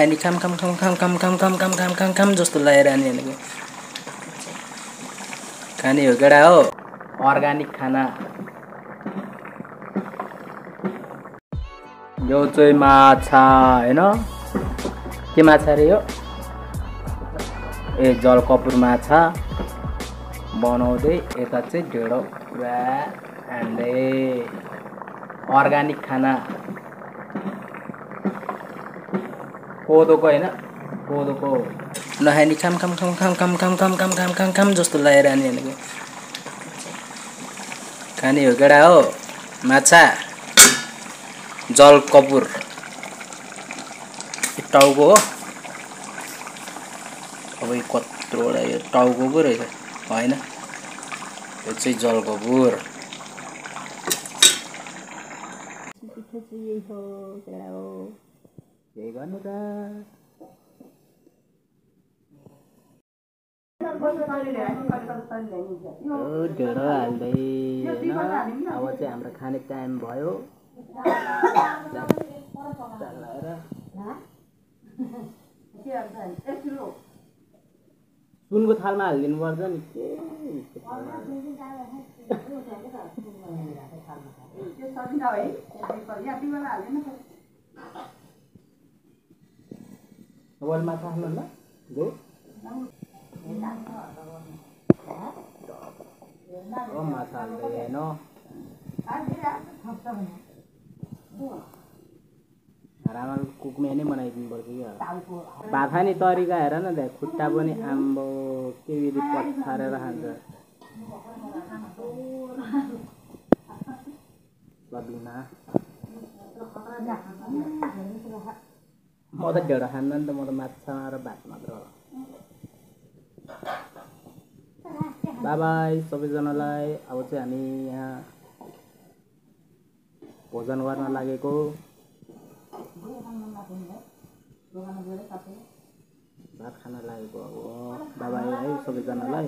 नखाने खाम खाम खाम खाम खाम खाम खाम खाम खाम खाम खाम जस्तो लागेर नि भनेको खाने हो केटा हो अर्ग्यानिक खाना यो चाहिँ माछा हैन के माछा रे यो ए जलकपुर माछा बनाउँदै यता चाहिँ ढेडो पुरा हान्दै अर्ग्यानिक खाना कोदोको हैन कोदोको नखाने खाम खाम खाम खाम खाम खाम खाम खाम खाम खाम खाम जस्तो लागेर नि भनेको खाने हो केटा हो माछा जलकपुर टाउको हो अब यो कत्रोवटा यो टाउको पो रहेछ हैन यो चाहिँ जलकपुर यही हो केटा हो यही गर्नु त ढेडो हाल्दै हैन अब चाहिँ हाम्रो खाने टाइम भयो सुनको थालमा हालिदिनु पर्छ नि के माछा खानु ल माछा हाल्दै होइन रामल कुकमे नै बनाइदिनु पर्छ क्या भाखा नि तरिका हेर न त्यहाँ खुट्टा पनि आम्बो के विधि पछारेर खान्छ बदलिना म त ढेडो खान्न नि त म त माछा र भात मात्र हो बाई बाई सबैजनालाई अब चाहिँ हामी यहाँ भोजन गर्न लागेको भात खान लागेको अब बाई बाई है सबैजनालाई